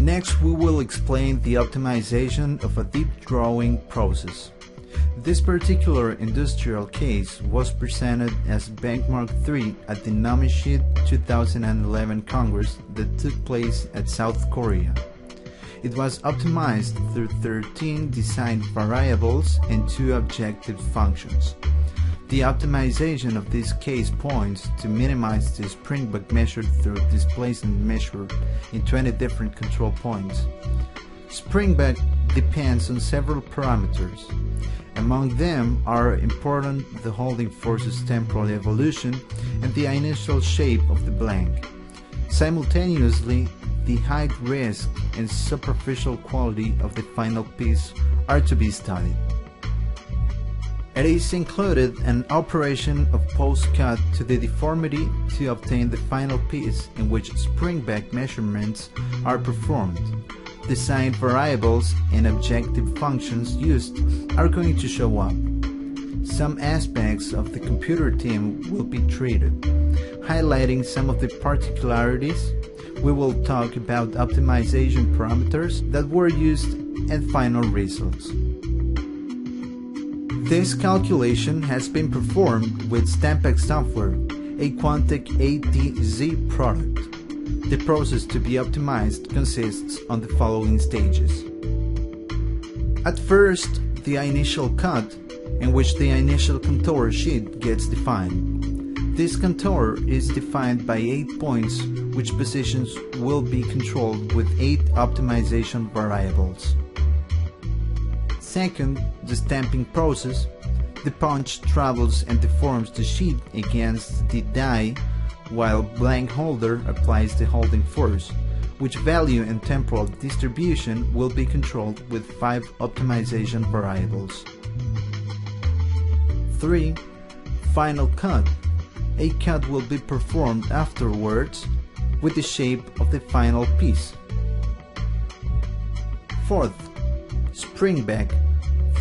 Next, we will explain the optimization of a deep drawing process. This particular industrial case was presented as Benchmark 3 at the NAMI 2011 Congress that took place at South Korea. It was optimized through 13 design variables and 2 objective functions. The optimization of this case points to minimize the springback measured through displacement measured in 20 different control points. Springback depends on several parameters. Among them are important the holding force's temporal evolution and the initial shape of the blank. Simultaneously, the height risk and superficial quality of the final piece are to be studied. It is included an operation of post-cut to the deformity to obtain the final piece in which springback measurements are performed. Design variables and objective functions used are going to show up. Some aspects of the computer team will be treated. Highlighting some of the particularities, we will talk about optimization parameters that were used and final results. This calculation has been performed with STAMPACK software, a Quantec ATZ product. The process to be optimized consists on the following stages. At first, the initial cut, in which the initial contour sheet gets defined. This contour is defined by 8 points, which positions will be controlled with 8 optimization variables. Second, the stamping process. The punch travels and deforms the sheet against the die, while blank holder applies the holding force, which value and temporal distribution will be controlled with 5 optimization variables. 3. Final cut. A cut will be performed afterwards with the shape of the final piece. 4th, springback.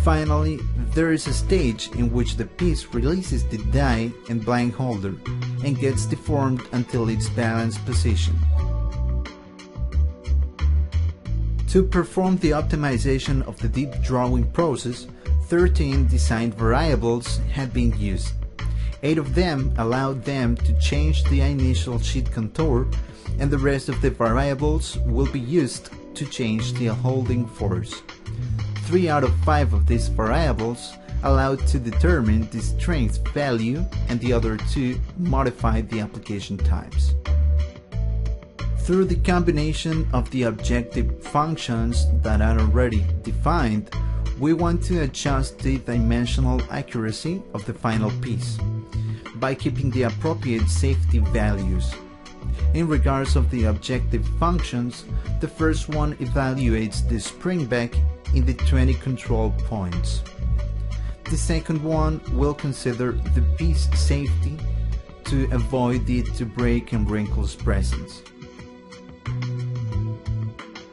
Finally, there is a stage in which the piece releases the die and blank holder and gets deformed until its balanced position. To perform the optimization of the deep drawing process, 13 design variables had been used. 8 of them allowed them to change the initial sheet contour, and the rest of the variables will be used to change the holding force. 3 out of 5 of these variables allowed to determine the strength value, and the other 2 modified the application types. Through the combination of the objective functions that are already defined, we want to adjust the dimensional accuracy of the final piece by keeping the appropriate safety values. In regards of the objective functions, the first one evaluates the springback in the 20 control points. The second one will consider the piece safety to avoid it to break and wrinkles presence.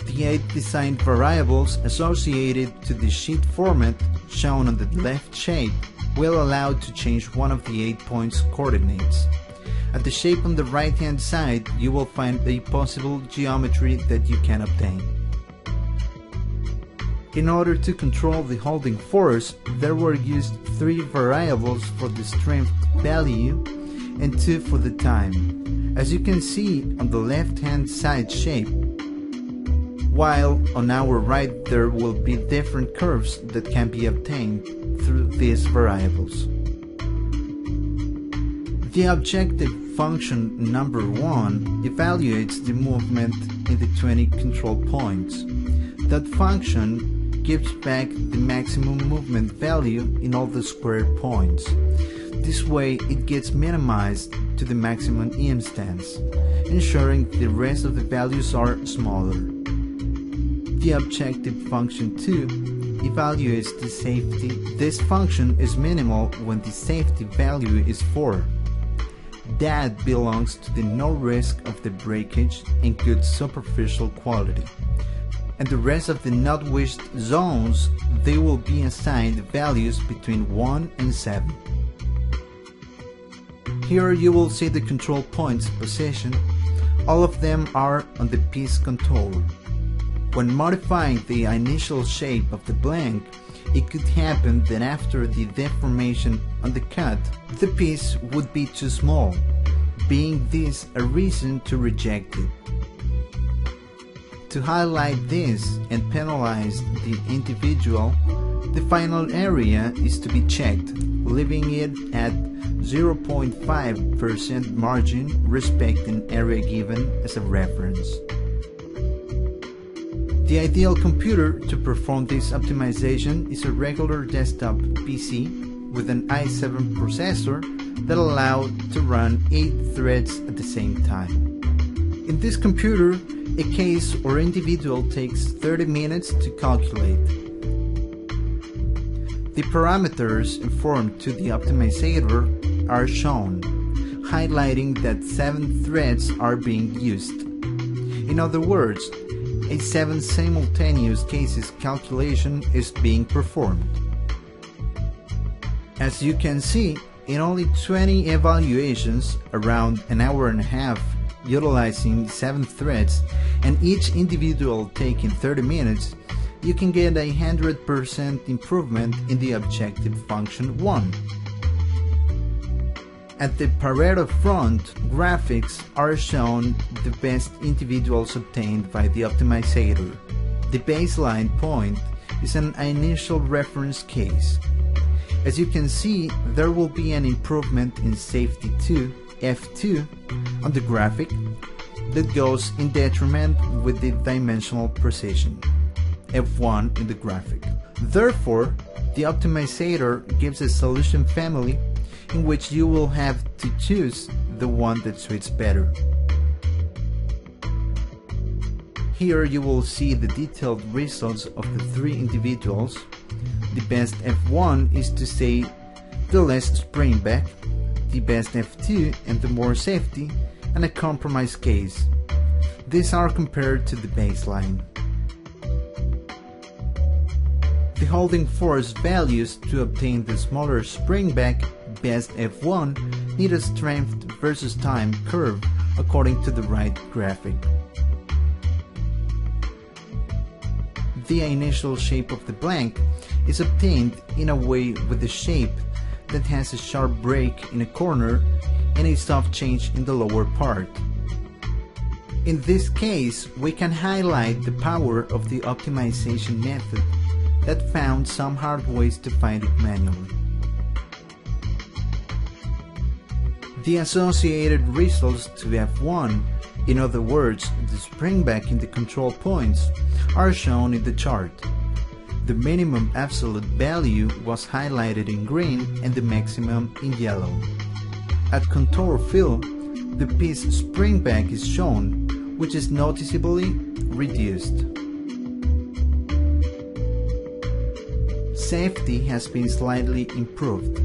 The 8 design variables associated to the sheet format shown on the left shape will allow to change one of the 8 points coordinates. At the shape on the right hand side, you will find a possible geometry that you can obtain. In order to control the holding force, there were used 3 variables for the strength value and 2 for the time, as you can see on the left hand side shape, while on our right there will be different curves that can be obtained through these variables. The objective function number 1 evaluates the movement in the 20 control points. That function gives back the maximum movement value in all the square points. This way it gets minimized to the maximum instance, ensuring the rest of the values are smaller. The objective function 2 evaluates the safety. This function is minimal when the safety value is 4. That belongs to the no risk of the breakage and good superficial quality. And the rest of the not wished zones, they will be assigned values between 1 and 7. Here you will see the control points position. All of them are on the piece contour. When modifying the initial shape of the blank, it could happen that after the deformation on the cut, the piece would be too small, being this a reason to reject it. To highlight this and penalize the individual, the final area is to be checked, leaving it at 0.5% margin respecting area given as a reference. The ideal computer to perform this optimization is a regular desktop PC with an i7 processor that allows to run 8 threads at the same time. In this computer, a case or individual takes 30 minutes to calculate. The parameters informed to the optimizer are shown, highlighting that 7 threads are being used. In other words, a 7 simultaneous cases calculation is being performed. As you can see, in only 20 evaluations, around an hour and a half, utilizing 7 threads, and each individual taking 30 minutes, you can get a 100% improvement in the objective function 1. At the Pareto front, graphics are shown the best individuals obtained by the optimizer. The baseline point is an initial reference case. As you can see, there will be an improvement in safety 2, F2, on the graphic that goes in detriment with the dimensional precision, F1 in the graphic. Therefore, the optimizer gives a solution family in which you will have to choose the one that suits better. Here you will see the detailed results of the 3 individuals. The best F1 is to say the less spring back, the best F2 and the more safety, and a compromise case. These are compared to the baseline. The holding force values to obtain the smaller spring back best F1 need a strength versus time curve according to the right graphic. The initial shape of the blank is obtained in a way with the shape that has a sharp break in a corner and a soft change in the lower part. In this case, we can highlight the power of the optimization method that found some hard ways to find it manually. The associated results to F1, in other words, the spring back in the control points, are shown in the chart. The minimum absolute value was highlighted in green and the maximum in yellow. At contour fill, the piece spring back is shown, which is noticeably reduced. Safety has been slightly improved.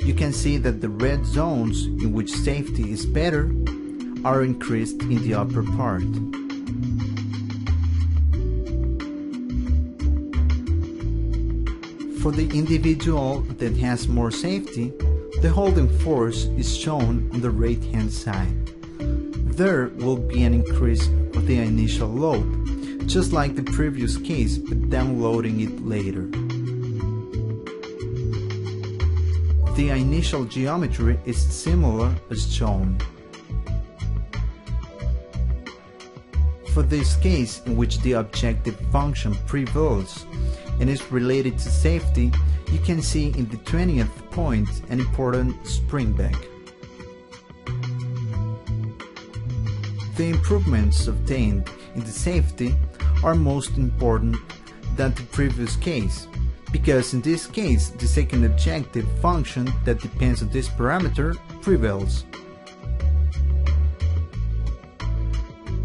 You can see that the red zones in which safety is better are increased in the upper part. For the individual that has more safety, the holding force is shown on the right hand side. There will be an increase of the initial load, just like the previous case, but downloading it later. The initial geometry is similar as shown. For this case in which the objective function prevails and is related to safety, you can see in the 20th point an important spring back. The improvements obtained in the safety are most important than the previous case, because in this case the second objective function that depends on this parameter prevails.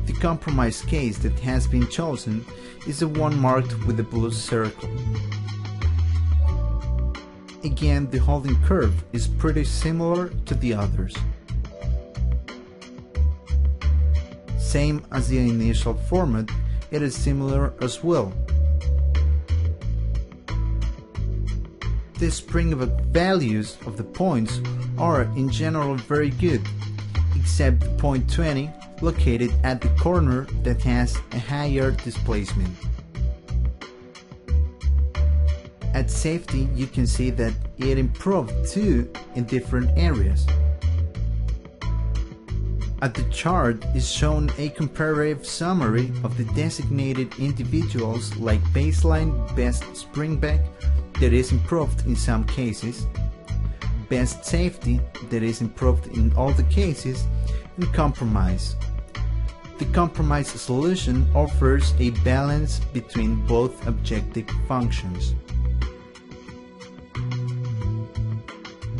The compromise case that has been chosen is the one marked with the blue circle. Again, the holding curve is pretty similar to the others. Same as the initial format, it is similar as well. The spring values of the points are in general very good, except point 20 located at the corner that has a higher displacement. At safety, you can see that it improved too in different areas. At the chart is shown a comparative summary of the designated individuals like baseline best springback that is improved in some cases, best safety that is improved in all the cases, and compromise. The compromise solution offers a balance between both objective functions.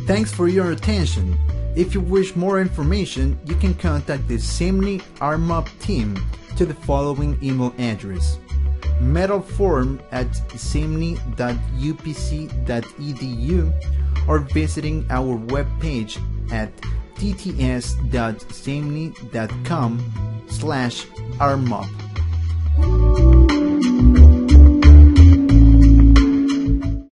Thanks for your attention. If you wish more information, you can contact the Cimne RMOP team to the following email address: metalform@cimne.upc.edu or visiting our webpage at tts.cimne.com/rmop.